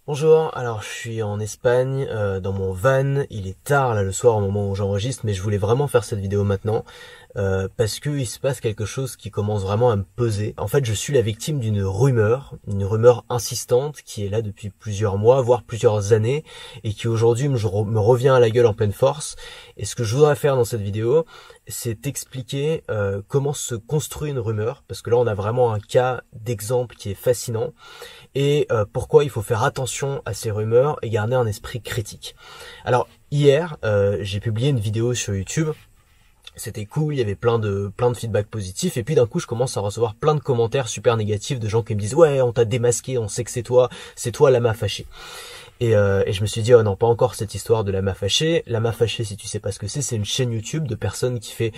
Bonjour, alors je suis en Espagne, dans mon van, il est tard là le soir au moment où j'enregistre, mais je voulais vraiment faire cette vidéo maintenant, parce que il se passe quelque chose qui commence vraiment à me peser. En fait, je suis la victime d'une rumeur insistante qui est là depuis plusieurs mois, voire plusieurs années, et qui aujourd'hui me revient à la gueule en pleine force. Et ce que je voudrais faire dans cette vidéo, c'est expliquer comment se construit une rumeur, parce que là on a vraiment un cas d'exemple qui est fascinant, et pourquoi il faut faire attention à ces rumeurs et garder un esprit critique. Alors hier, j'ai publié une vidéo sur YouTube. C'était cool, il y avait plein de feedback positifs, et puis d'un coup je commence à recevoir plein de commentaires super négatifs de gens qui me disent ouais, on t'a démasqué, on sait que c'est toi Lama fâché. Et je me suis dit, oh non, pas encore cette histoire de Lama fâché. Lama fâché, si tu sais pas ce que c'est une chaîne YouTube de personnes qui fait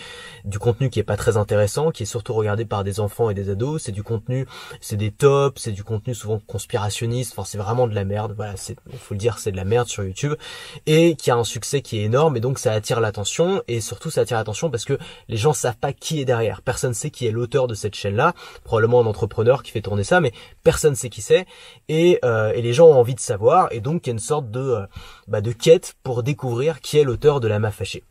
du contenu qui est pas très intéressant, qui est surtout regardé par des enfants et des ados. C'est du contenu, c'est des tops, c'est du contenu souvent conspirationniste. Enfin, c'est vraiment de la merde. Voilà, faut le dire, c'est de la merde sur YouTube. Et qui a un succès qui est énorme, et donc ça attire l'attention. Et surtout, ça attire l'attention parce que les gens savent pas qui est derrière. Personne sait qui est l'auteur de cette chaîne-là. Probablement un entrepreneur qui fait tourner ça, mais personne sait qui c'est. Et les gens ont envie de savoir. Et donc il y a une sorte de quête pour découvrir qui est l'auteur de Lama fâché.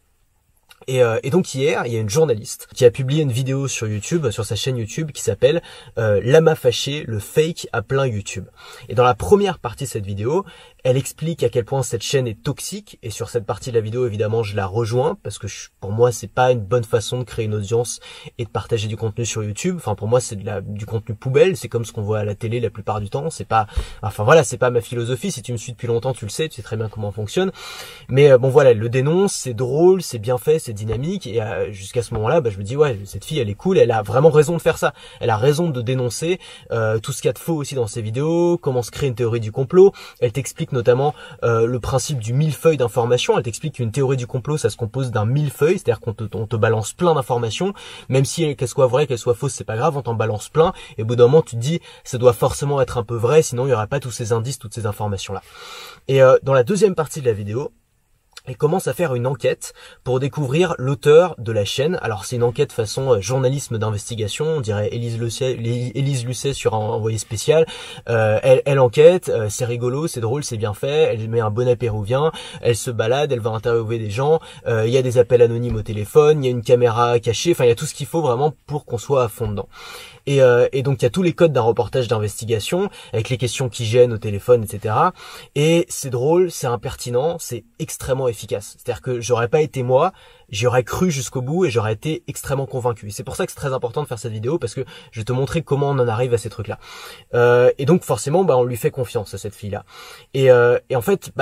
Et donc hier, il y a une journaliste qui a publié une vidéo sur YouTube, sur sa chaîne YouTube, qui s'appelle Lama fâché, le fake à plein YouTube. Et dans la première partie de cette vidéo, elle explique à quel point cette chaîne est toxique, et sur cette partie de la vidéo, évidemment, je la rejoins, parce que pour moi, c'est pas une bonne façon de créer une audience et de partager du contenu sur YouTube. Enfin, pour moi, c'est du contenu poubelle, c'est comme ce qu'on voit à la télé la plupart du temps. C'est pas ma philosophie. Si tu me suis depuis longtemps, tu le sais, tu sais très bien comment on fonctionne. Mais bon, voilà, elle le dénonce, c'est drôle, c'est bien fait, c'est dynamique, et jusqu'à ce moment-là, je me dis ouais, cette fille, elle est cool, elle a vraiment raison de faire ça. Elle a raison de dénoncer tout ce qu'il y a de faux aussi dans ses vidéos, comment se crée une théorie du complot. Elle t'explique notamment le principe du millefeuille d'informations. Elle t'explique qu'une théorie du complot, ça se compose d'un millefeuille, c'est-à-dire qu'on te balance plein d'informations, même si qu'elles soient vraies, qu'elles soient fausses, c'est pas grave, on t'en balance plein, et au bout d'un moment tu te dis ça doit forcément être un peu vrai, sinon il y aurait pas tous ces indices, toutes ces informations là. Et dans la deuxième partie de la vidéo, elle commence à faire une enquête pour découvrir l'auteur de la chaîne. Alors c'est une enquête façon journalisme d'investigation, on dirait Élise Lucet sur un envoyé spécial. Elle enquête, c'est rigolo, c'est drôle, c'est bien fait. Elle met un bonnet péruvien, elle se balade, elle va interviewer des gens. Il y a des appels anonymes au téléphone, il y a une caméra cachée. Enfin, il y a tout ce qu'il faut vraiment pour qu'on soit à fond dedans. Et donc il y a tous les codes d'un reportage d'investigation avec les questions qui gênent au téléphone, etc. Et c'est drôle, c'est impertinent, c'est extrêmement efficace. C'est-à-dire que j'aurais pas été moi, j'y aurais cru jusqu'au bout et j'aurais été extrêmement convaincu. Et c'est pour ça que c'est très important de faire cette vidéo, parce que je vais te montrer comment on en arrive à ces trucs-là. Et donc forcément, on lui fait confiance à cette fille-là. Et en fait,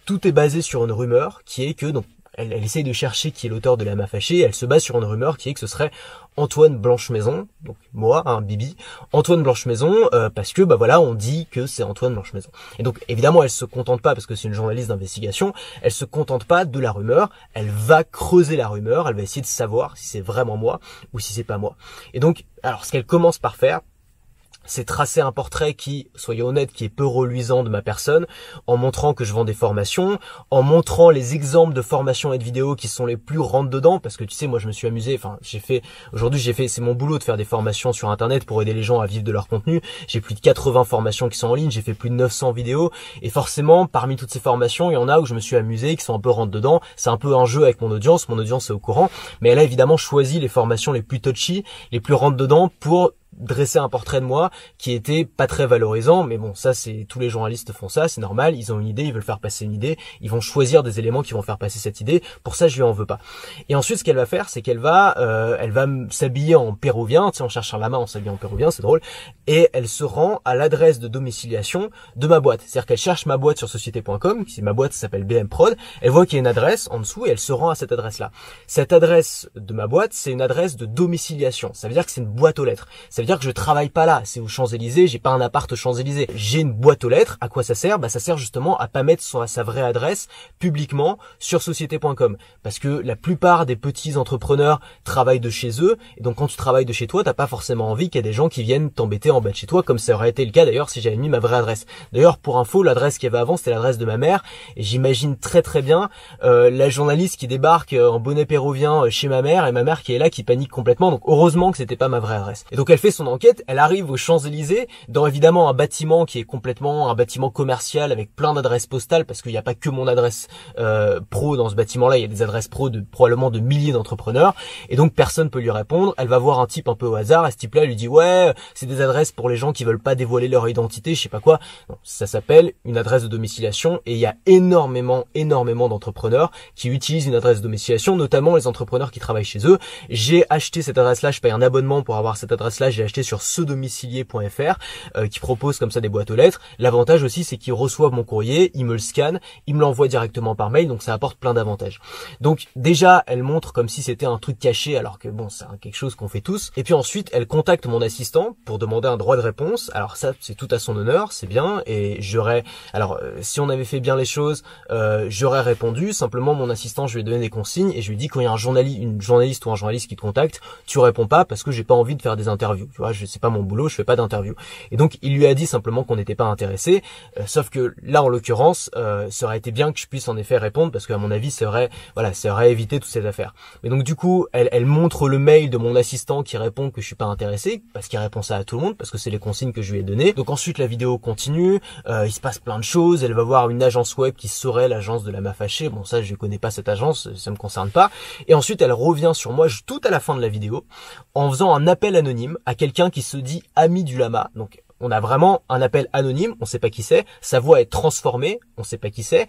tout est basé sur une rumeur qui est que donc elle essaye de chercher qui est l'auteur de Lama fâché. Elle se base sur une rumeur qui est que ce serait Antoine Blanchemaison, donc moi, Bibi, Antoine Blanchemaison, parce que on dit que c'est Antoine Blanchemaison. Et donc évidemment, elle se contente pas, parce que c'est une journaliste d'investigation, elle se contente pas de la rumeur, elle va creuser la rumeur, elle va essayer de savoir si c'est vraiment moi ou si c'est pas moi. Et donc, alors ce qu'elle commence par faire, c'est tracer un portrait qui, soyons honnêtes, qui est peu reluisant de ma personne, en montrant que je vends des formations, en montrant les exemples de formations et de vidéos qui sont les plus rentre dedans, parce que tu sais, moi je me suis amusé, c'est mon boulot de faire des formations sur internet pour aider les gens à vivre de leur contenu. J'ai plus de 80 formations qui sont en ligne, j'ai fait plus de 900 vidéos, et forcément, parmi toutes ces formations, il y en a où je me suis amusé, qui sont un peu rentre dedans. C'est un peu un jeu avec mon audience est au courant, mais elle a évidemment choisi les formations les plus touchy, les plus rentre dedans pour dresser un portrait de moi qui était pas très valorisant, mais bon, ça c'est tous les journalistes font ça, c'est normal, ils ont une idée, ils veulent faire passer une idée, ils vont choisir des éléments qui vont faire passer cette idée. Pour ça, je lui en veux pas. Et ensuite, ce qu'elle va faire, c'est qu'elle va s'habiller en péruvien, tu sais, on cherche un lama, on s'habille en péruvien, c'est drôle, et elle se rend à l'adresse de domiciliation de ma boîte. C'est-à-dire qu'elle cherche ma boîte sur société.com, ma boîte s'appelle BM Prod, elle voit qu'il y a une adresse en dessous et elle se rend à cette adresse-là. Cette adresse de ma boîte, c'est une adresse de domiciliation. Ça veut dire que c'est une boîte aux lettres. Ça veut dire que je travaille pas là, c'est aux Champs-Élysées, j'ai pas un appart aux Champs-Élysées. J'ai une boîte aux lettres. À quoi ça sert? Ça sert justement à pas mettre sa vraie adresse publiquement sur société.com. Parce que la plupart des petits entrepreneurs travaillent de chez eux, et donc quand tu travailles de chez toi, t'as pas forcément envie qu'il y ait des gens qui viennent t'embêter en bas de chez toi, comme ça aurait été le cas d'ailleurs si j'avais mis ma vraie adresse. D'ailleurs, pour info, l'adresse qu'il y avait avant, c'était l'adresse de ma mère, et j'imagine très très bien la journaliste qui débarque en bonnet péruvien chez ma mère, et ma mère qui est là, qui panique complètement. Donc heureusement que c'était pas ma vraie adresse. Et donc elle fait son enquête, elle arrive aux Champs-Élysées, dans évidemment un bâtiment qui est complètement un bâtiment commercial avec plein d'adresses postales, parce qu'il n'y a pas que mon adresse pro dans ce bâtiment-là, il y a des adresses pro de probablement de milliers d'entrepreneurs, et donc personne peut lui répondre. Elle va voir un type un peu au hasard, et ce type-là lui dit ouais, c'est des adresses pour les gens qui veulent pas dévoiler leur identité, je sais pas quoi. Non, ça s'appelle une adresse de domiciliation, et il y a énormément d'entrepreneurs qui utilisent une adresse de domiciliation, notamment les entrepreneurs qui travaillent chez eux. J'ai acheté cette adresse-là, je paye un abonnement pour avoir cette adresse-là, j'ai acheté sur cedomicilier.fr qui propose comme ça des boîtes aux lettres. L'avantage aussi, c'est qu'ils reçoivent mon courrier, ils me le scannent, ils me l'envoient directement par mail, donc ça apporte plein d'avantages. Donc déjà, elle montre comme si c'était un truc caché, alors que bon, c'est quelque chose qu'on fait tous. Et puis ensuite, elle contacte mon assistant pour demander un droit de réponse. Alors ça, c'est tout à son honneur, c'est bien, et si on avait fait bien les choses, j'aurais répondu. Simplement, mon assistant, je lui ai donné des consignes et je lui ai dit quand il y a une journaliste ou un journaliste qui te contacte, tu réponds pas parce que j'ai pas envie de faire des interviews. Tu vois, c'est pas mon boulot, je fais pas d'interview. Et donc, il lui a dit simplement qu'on n'était pas intéressé. Sauf que là, en l'occurrence, ça aurait été bien que je puisse en effet répondre parce qu'à mon avis, ça aurait évité toute cette affaire. Mais donc, du coup, elle montre le mail de mon assistant qui répond que je suis pas intéressé parce qu'il répond ça à tout le monde parce que c'est les consignes que je lui ai données. Donc ensuite, la vidéo continue. Il se passe plein de choses. Elle va voir une agence web qui serait l'agence de Lama Fâché. Bon, ça, je connais pas cette agence, ça me concerne pas. Et ensuite, elle revient sur moi tout à la fin de la vidéo en faisant un appel anonyme à quelqu'un qui se dit ami du lama. Donc, on a vraiment un appel anonyme, on sait pas qui c'est, sa voix est transformée, on sait pas qui c'est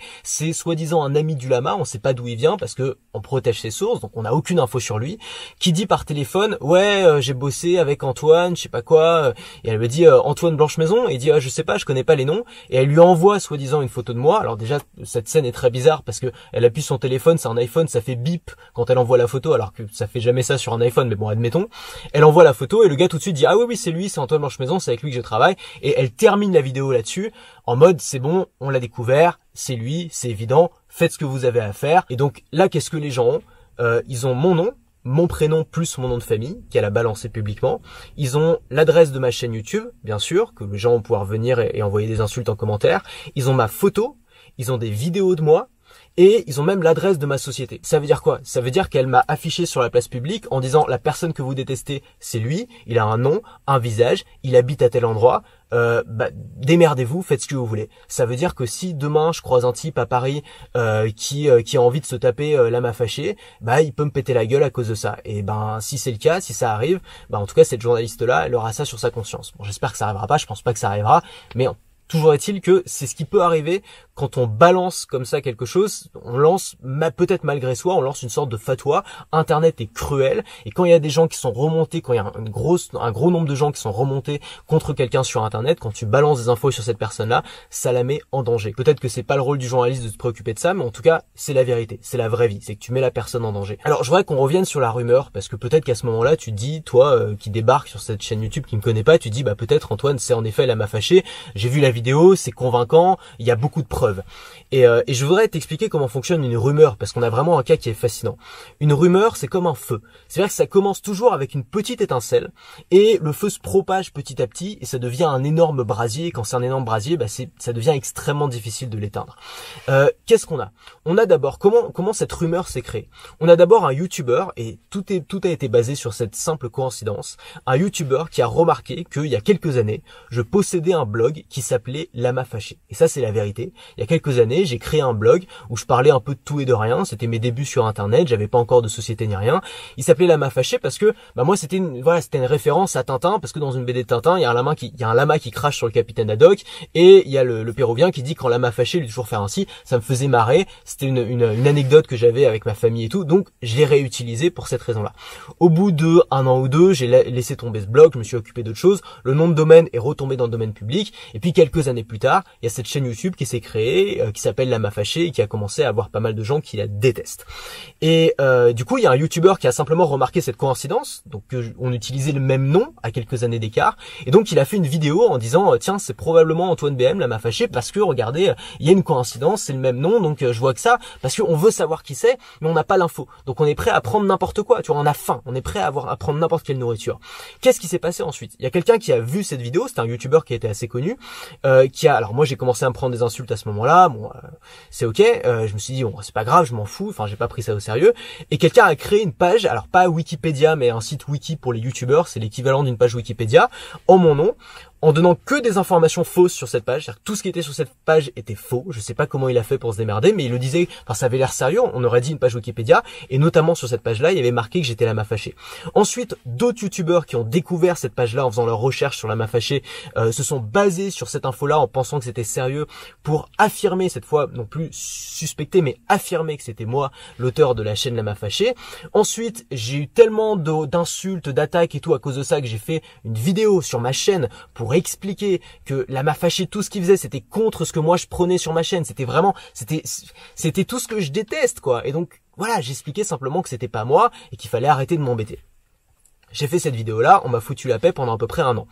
soi-disant un ami du lama, on sait pas d'où il vient parce que on protège ses sources, donc on n'a aucune info sur lui, qui dit par téléphone, ouais, j'ai bossé avec Antoine, je sais pas quoi, et elle me dit Antoine Blanche-Maison, et il dit je sais pas, je connais pas les noms, et elle lui envoie soi-disant une photo de moi. Alors déjà, cette scène est très bizarre parce que elle appuie son téléphone, c'est un iPhone, ça fait bip quand elle envoie la photo, alors que ça fait jamais ça sur un iPhone, mais bon, admettons. Elle envoie la photo et le gars tout de suite dit ah oui c'est lui, c'est Antoine Blanche-Maison, c'est avec lui que je travaille. Et elle termine la vidéo là-dessus, en mode c'est bon, on l'a découvert, c'est lui, c'est évident, faites ce que vous avez à faire. Et donc là, qu'est-ce que les gens ont ils ont mon nom, mon prénom plus mon nom de famille, qu'elle a balancé publiquement. Ils ont l'adresse de ma chaîne YouTube, bien sûr, que les gens vont pouvoir venir et envoyer des insultes en commentaire. Ils ont ma photo, ils ont des vidéos de moi. Et ils ont même l'adresse de ma société. Ça veut dire quoi? Ça veut dire qu'elle m'a affiché sur la place publique en disant la personne que vous détestez, c'est lui, il a un nom, un visage, il habite à tel endroit, démerdez-vous, faites ce que vous voulez. Ça veut dire que si demain je croise un type à Paris qui a envie de se taper Lama Fâché, il peut me péter la gueule à cause de ça. Et si c'est le cas, si ça arrive, en tout cas cette journaliste-là, elle aura ça sur sa conscience. Bon, j'espère que ça arrivera pas, je pense pas que ça arrivera, mais toujours est-il que c'est ce qui peut arriver quand on balance comme ça quelque chose, on lance, peut-être malgré soi, on lance une sorte de fatwa. Internet est cruel, et quand il y a des gens qui sont remontés, quand il y a un gros nombre de gens qui sont remontés contre quelqu'un sur Internet, quand tu balances des infos sur cette personne-là, ça la met en danger. Peut-être que c'est pas le rôle du journaliste de se préoccuper de ça, mais en tout cas, c'est la vérité, c'est la vraie vie, c'est que tu mets la personne en danger. Alors, je voudrais qu'on revienne sur la rumeur, parce que peut-être qu'à ce moment-là, tu te dis, toi, qui débarque sur cette chaîne YouTube, qui me connaît pas, tu te dis, peut-être Antoine, c'est en effet Lama Fâché, j'ai vu la vidéo, c'est convaincant, il y a beaucoup de preuves. Et je voudrais t'expliquer comment fonctionne une rumeur, parce qu'on a vraiment un cas qui est fascinant. Une rumeur, c'est comme un feu. C'est-à-dire que ça commence toujours avec une petite étincelle, et le feu se propage petit à petit, et ça devient un énorme brasier. Et quand c'est un énorme brasier, ça devient extrêmement difficile de l'éteindre. Qu'est-ce qu'on a? On a d'abord, comment cette rumeur s'est créée? On a d'abord un YouTuber, et tout a été basé sur cette simple coïncidence, un YouTuber qui a remarqué qu'il y a quelques années, je possédais un blog qui s'appelait Lama Fâché. Et ça, c'est la vérité. Il y a quelques années, j'ai créé un blog où je parlais un peu de tout et de rien. C'était mes débuts sur Internet. J'avais pas encore de société ni rien. Il s'appelait Lama Fâché parce que, moi, c'était une référence à Tintin, parce que dans une BD de Tintin, il y a un lama qui crache sur le capitaine Haddock, et il y a le Péruvien qui dit quand Lama Fâché lui toujours faire ainsi. Ça me faisait marrer. C'était une anecdote que j'avais avec ma famille et tout. Donc, je l'ai réutilisé pour cette raison-là. Au bout de un an ou deux, j'ai laissé tomber ce blog. Je me suis occupé d'autres choses. Le nom de domaine est retombé dans le domaine public. Et puis, quelques années plus tard, il y a cette chaîne YouTube qui s'est créée, qui s'appelle Lama Fâché, et qui a commencé à avoir pas mal de gens qui la détestent. Et du coup, il y a un YouTuber qui a simplement remarqué cette coïncidence, donc on utilisait le même nom à quelques années d'écart, et donc il a fait une vidéo en disant tiens, c'est probablement Antoine BM Lama Fâché, parce que regardez, il y a une coïncidence, c'est le même nom, donc je vois que ça, parce qu'on veut savoir qui c'est, mais on n'a pas l'info. Donc on est prêt à prendre n'importe quoi, tu vois, on a faim, on est prêt à prendre n'importe quelle nourriture. Qu'est-ce qui s'est passé ensuite? Il y a quelqu'un qui a vu cette vidéo, c'est un YouTuber qui était assez connu, alors moi j'ai commencé à me prendre des insultes à ce moment-là, bon, c'est ok, je me suis dit, bon, c'est pas grave, je m'en fous, enfin, j'ai pas pris ça au sérieux, et quelqu'un a créé une page, alors pas Wikipédia, mais un site wiki pour les youtubeurs, c'est l'équivalent d'une page Wikipédia, en mon nom, en donnant que des informations fausses sur cette page. C'est-à-dire que tout ce qui était sur cette page était faux. Je sais pas comment il a fait pour se démerder, mais il le disait, enfin ça avait l'air sérieux, on aurait dit une page Wikipédia, et notamment sur cette page-là, il y avait marqué que j'étais Lama Fâché. Ensuite, d'autres youtubeurs qui ont découvert cette page-là en faisant leurs recherches sur Lama Fâché, se sont basés sur cette info-là en pensant que c'était sérieux pour affirmer, cette fois non plus suspecter, mais affirmer que c'était moi l'auteur de la chaîne Lama Fâché. Ensuite, j'ai eu tellement d'insultes, d'attaques et tout à cause de ça que j'ai fait une vidéo sur ma chaîne pour expliquer que Lama Fâché, tout ce qu'il faisait, c'était contre ce que moi je prônais sur ma chaîne. C'était vraiment, c'était tout ce que je déteste, quoi. Et donc, voilà, j'expliquais simplement que c'était pas moi et qu'il fallait arrêter de m'embêter. J'ai fait cette vidéo-là, on m'a foutu la paix pendant à peu près 1 an.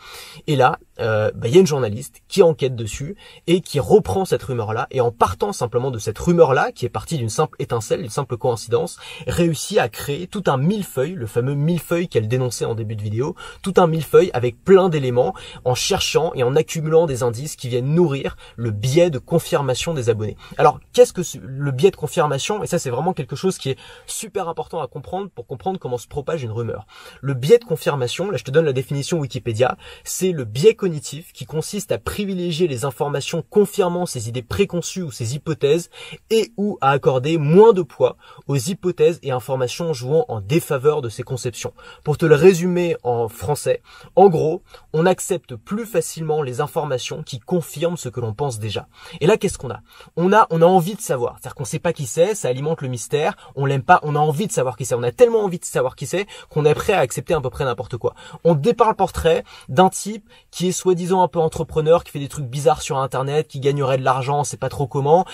Et là, y a une journaliste qui enquête dessus et qui reprend cette rumeur-là. Et en partant simplement de cette rumeur-là, qui est partie d'une simple étincelle, d'une simple coïncidence, réussit à créer tout un millefeuille, le fameux millefeuille qu'elle dénonçait en début de vidéo, tout un millefeuille avec plein d'éléments, en cherchant et en accumulant des indices qui viennent nourrir le biais de confirmation des abonnés. Alors, qu'est-ce que le biais de confirmation? Et ça, c'est vraiment quelque chose qui est super important à comprendre pour comprendre comment se propage une rumeur. Le biais de confirmation, là je te donne la définition Wikipédia, c'est le biais cognitif qui consiste à privilégier les informations confirmant ses idées préconçues ou ses hypothèses et ou à accorder moins de poids aux hypothèses et informations jouant en défaveur de ces conceptions. Pour te le résumer en français, en gros, on accepte plus facilement les informations qui confirment ce que l'on pense déjà. Et là, qu'est-ce qu'on a? On a envie de savoir, c'est-à-dire qu'on sait pas qui c'est, ça alimente le mystère, on l'aime pas, on a envie de savoir qui c'est, on a tellement envie de savoir qui c'est qu'on est prêt à accepter à peu près n'importe quoi. On dépeint le portrait d'un type qui est soi-disant un peu entrepreneur, qui fait des trucs bizarres sur internet, qui gagnerait de l'argent, on sait pas trop comment,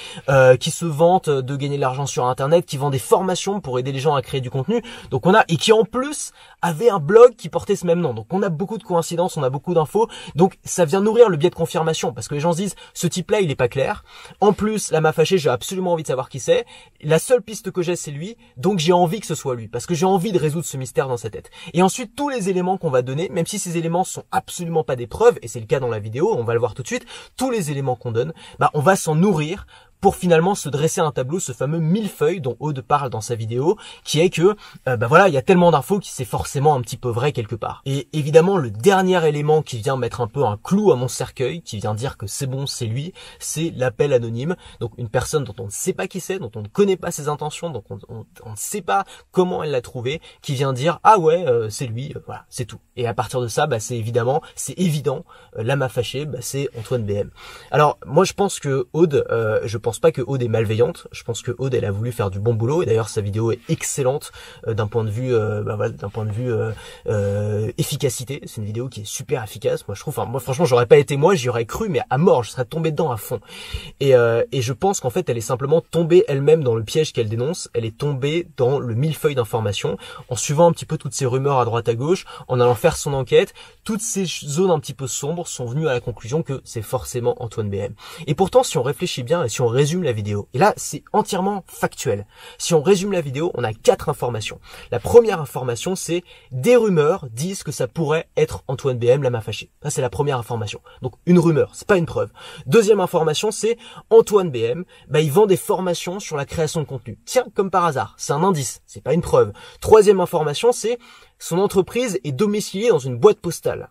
qui se vante de gagner de l'argent sur internet, qui vend des formations pour aider les gens à créer du contenu. Donc et qui en plus avait un blog qui portait ce même nom. Donc on a beaucoup de coïncidences, on a beaucoup d'infos. Donc ça vient nourrir le biais de confirmation parce que les gens se disent ce type-là il est pas clair. En plus, Lama Fâché, j'ai absolument envie de savoir qui c'est. La seule piste que j'ai c'est lui, donc j'ai envie que ce soit lui parce que j'ai envie de résoudre ce mystère dans sa tête. Et ensuite tous les éléments qu'on va donner, même si ces éléments sont absolument pas des preuves, et c'est le cas dans la vidéo, on va le voir tout de suite, tous les éléments qu'on donne, on va s'en nourrir pour finalement se dresser un tableau, ce fameux millefeuille dont Aude parle dans sa vidéo, qui est que, il y a tellement d'infos qui c'est forcément un petit peu vrai quelque part. Et évidemment, le dernier élément qui vient mettre un peu un clou à mon cercueil, qui vient dire que c'est bon, c'est lui, c'est l'appel anonyme. Donc une personne dont on ne sait pas qui c'est, dont on ne connaît pas ses intentions, donc on ne sait pas comment elle l'a trouvé, qui vient dire ah ouais, c'est lui, voilà, c'est tout. Et à partir de ça, c'est évident, Lama Fâché, c'est Antoine BM. Alors moi je pense que Aude, je pense pas que Aude est malveillante, je pense que Aude elle a voulu faire du bon boulot et d'ailleurs sa vidéo est excellente d'un point de vue efficacité, c'est une vidéo qui est super efficace, moi je trouve, moi franchement j'aurais pas été moi, j'y aurais cru mais à mort, je serais tombé dedans à fond. Et je pense qu'en fait elle est simplement tombée elle-même dans le piège qu'elle dénonce, elle est tombée dans le millefeuille d'informations en suivant un petit peu toutes ces rumeurs à droite à gauche, en allant faire son enquête, toutes ces zones un petit peu sombres sont venues à la conclusion que c'est forcément Antoine BM. Et pourtant si on réfléchit bien et si on résume la vidéo, et là c'est entièrement factuel, si on résume la vidéo, on a 4 informations. La première information c'est des rumeurs disent que ça pourrait être Antoine BM Lama Fâché. Ça c'est la première information. Donc une rumeur, c'est pas une preuve. Deuxième information c'est Antoine BM, il vend des formations sur la création de contenu. Tiens, comme par hasard, c'est un indice, c'est pas une preuve. Troisième information c'est son entreprise est domiciliée dans une boîte postale.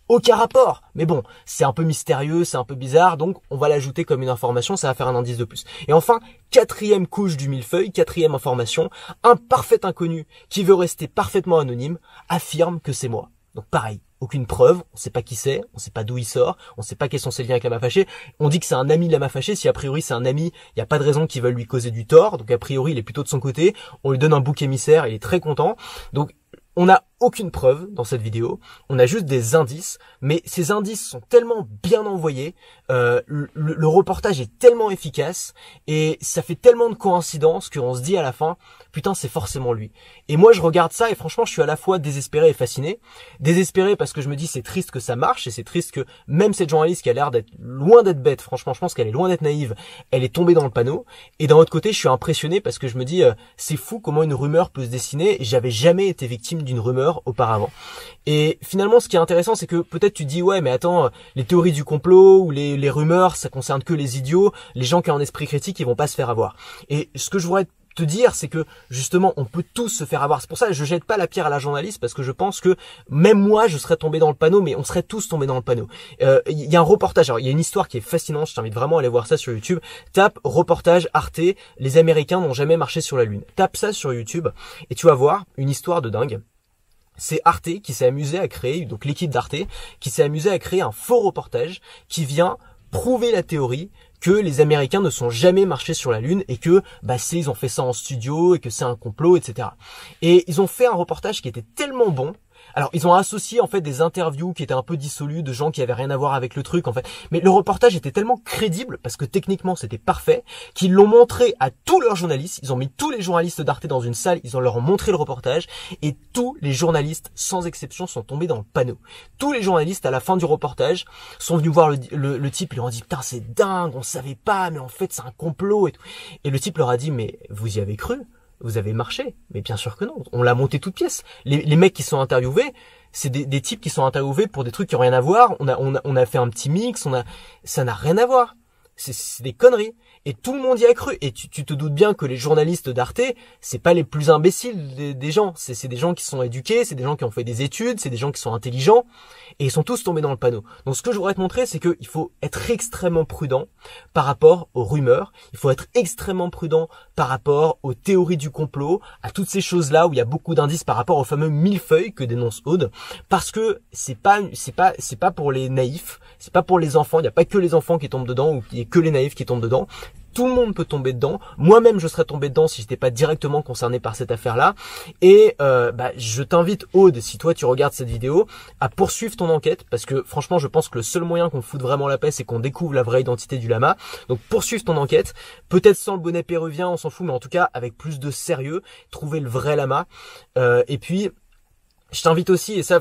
Aucun rapport, mais bon, c'est un peu mystérieux, c'est un peu bizarre, donc on va l'ajouter comme une information, ça va faire un indice de plus. Et enfin, quatrième couche du millefeuille, quatrième information, un parfait inconnu qui veut rester parfaitement anonyme affirme que c'est moi. Donc pareil, aucune preuve, on sait pas qui c'est, on sait pas d'où il sort, on sait pas quels sont ses liens avec Lama Fâché. On dit que c'est un ami de Lama Fâché, si a priori c'est un ami, il n'y a pas de raison qu'ils veulent lui causer du tort, donc a priori il est plutôt de son côté, on lui donne un bouc émissaire, il est très content. Donc on n'a aucune preuve dans cette vidéo, on a juste des indices, mais ces indices sont tellement bien envoyés, le reportage est tellement efficace et ça fait tellement de coïncidences qu'on se dit à la fin, putain c'est forcément lui. Et moi je regarde ça et franchement je suis à la fois désespéré et fasciné. Désespéré parce que je me dis c'est triste que ça marche et c'est triste que même cette journaliste qui a l'air d'être loin d'être bête, franchement je pense qu'elle est loin d'être naïve, elle est tombée dans le panneau. Et d'un autre côté je suis impressionné parce que je me dis c'est fou comment une rumeur peut se dessiner. J'avais jamais été victime d'une rumeur rumeurs auparavant. Et finalement, ce qui est intéressant, c'est que peut-être tu dis, ouais, mais attends, les théories du complot ou les rumeurs, ça concerne que les idiots, les gens qui ont un esprit critique, ils vont pas se faire avoir. Et ce que je voudrais te dire, c'est que justement, on peut tous se faire avoir. C'est pour ça que je jette pas la pierre à la journaliste, parce que je pense que même moi, je serais tombé dans le panneau, mais on serait tous tombés dans le panneau. Il y a un reportage, alors il y a une histoire qui est fascinante, je t'invite vraiment à aller voir ça sur YouTube. Tape reportage Arte, les Américains n'ont jamais marché sur la Lune. Tape ça sur YouTube et tu vas voir une histoire de dingue. C'est Arte qui s'est amusé à créer, donc l'équipe d'Arte, qui s'est amusé à créer un faux reportage qui vient prouver la théorie que les Américains ne sont jamais marchés sur la Lune et que ils ont fait ça en studio et que c'est un complot, etc. Et ils ont fait un reportage qui était tellement bon. Alors, ils ont associé en fait des interviews qui étaient un peu dissolues de gens qui avaient rien à voir avec le truc en fait. Mais le reportage était tellement crédible parce que techniquement c'était parfait qu'ils l'ont montré à tous leurs journalistes. Ils ont mis tous les journalistes d'Arte dans une salle, ils leur ont montré le reportage et tous les journalistes sans exception sont tombés dans le panneau. Tous les journalistes à la fin du reportage sont venus voir le type, ils leur ont dit putain c'est dingue, on savait pas, mais en fait c'est un complot et tout. Et le type leur a dit mais vous y avez cru? Vous avez marché? Mais bien sûr que non. On l'a monté toute pièce. Les mecs qui sont interviewés, c'est des types qui sont interviewés pour des trucs qui ont rien à voir. On a fait un petit mix. Ça n'a rien à voir. C'est des conneries. Et tout le monde y a cru. Et tu te doutes bien que les journalistes d'Arte, c'est pas les plus imbéciles des gens. C'est des gens qui sont éduqués, c'est des gens qui ont fait des études, c'est des gens qui sont intelligents. Et ils sont tous tombés dans le panneau. Donc ce que je voudrais te montrer, c'est qu'il faut être extrêmement prudent par rapport aux rumeurs. Il faut être extrêmement prudent par rapport aux théories du complot, à toutes ces choses-là où il y a beaucoup d'indices par rapport au fameux millefeuille que dénonce Aude. Parce que c'est pas pour les naïfs, c'est pas pour les enfants. Il n'y a pas que les enfants qui tombent dedans ou il y a que les naïfs qui tombent dedans. Tout le monde peut tomber dedans. Moi-même, je serais tombé dedans si j'étais pas directement concerné par cette affaire-là. Et je t'invite, Aude, si toi tu regardes cette vidéo, à poursuivre ton enquête parce que franchement, je pense que le seul moyen qu'on foute vraiment la paix, c'est qu'on découvre la vraie identité du lama. Donc poursuivre ton enquête, peut-être sans le bonnet péruvien, on s'en fout, mais en tout cas avec plus de sérieux, trouver le vrai lama. Et puis je t'invite aussi, et ça,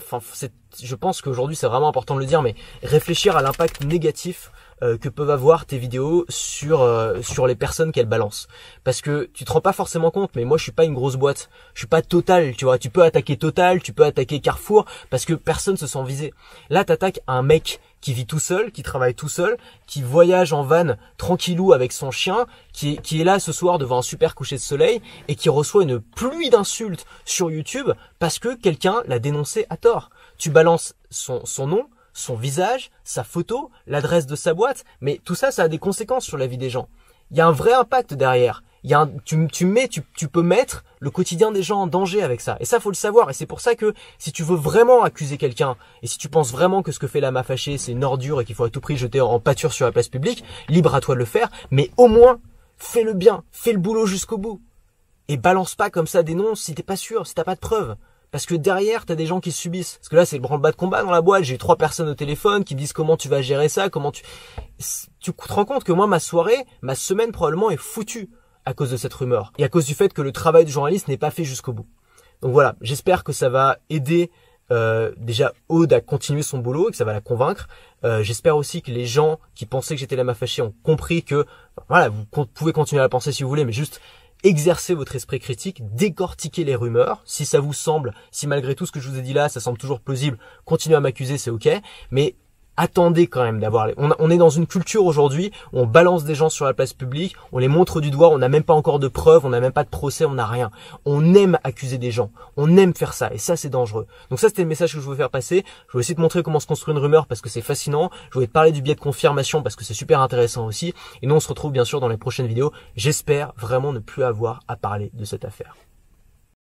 je pense qu'aujourd'hui c'est vraiment important de le dire, mais réfléchir à l'impact négatif que peuvent avoir tes vidéos sur les personnes qu'elles balancent. Parce que tu te rends pas forcément compte, mais moi je suis pas une grosse boîte. Je suis pas Total, tu vois. Tu peux attaquer Total, tu peux attaquer Carrefour, parce que personne se sent visé. Là, t'attaques un mec qui vit tout seul, qui travaille tout seul, qui voyage en van tranquillou avec son chien, qui est là ce soir devant un super coucher de soleil et qui reçoit une pluie d'insultes sur YouTube parce que quelqu'un l'a dénoncé à tort. Tu balances son nom, son visage, sa photo, l'adresse de sa boîte, mais tout ça, ça a des conséquences sur la vie des gens. Il y a un vrai impact derrière. Tu peux mettre le quotidien des gens en danger avec ça. Et ça, faut le savoir. Et c'est pour ça que si tu veux vraiment accuser quelqu'un, et si tu penses vraiment que ce que fait Lama Fâché, c'est une ordure et qu'il faut à tout prix jeter en pâture sur la place publique, libre à toi de le faire, mais au moins, fais le bien, fais le boulot jusqu'au bout. Et balance pas comme ça des noms si t'es pas sûr, si t'as pas de preuves. Parce que derrière, t'as des gens qui subissent. Parce que là, c'est le branle-bas de combat dans la boîte. J'ai 3 personnes au téléphone qui me disent comment tu vas gérer ça, tu te rends compte que moi, ma semaine probablement est foutue à cause de cette rumeur. Et à cause du fait que le travail du journaliste n'est pas fait jusqu'au bout. Donc voilà, j'espère que ça va aider déjà Aude à continuer son boulot et que ça va la convaincre. J'espère aussi que les gens qui pensaient que j'étais Lama Fâché ont compris que, voilà, vous pouvez continuer à la penser si vous voulez, mais juste exercez votre esprit critique, décortiquez les rumeurs. Si ça vous semble, si malgré tout ce que je vous ai dit là, ça semble toujours plausible, continuez à m'accuser, c'est ok. Mais attendez quand même d'avoir... On est dans une culture aujourd'hui où on balance des gens sur la place publique, on les montre du doigt, on n'a même pas encore de preuves, on n'a même pas de procès, on n'a rien. On aime accuser des gens, on aime faire ça et ça c'est dangereux. Donc ça c'était le message que je voulais faire passer. Je voulais essayer de montrer comment se construire une rumeur parce que c'est fascinant. Je voulais te parler du biais de confirmation parce que c'est super intéressant aussi. Et nous on se retrouve bien sûr dans les prochaines vidéos. J'espère vraiment ne plus avoir à parler de cette affaire.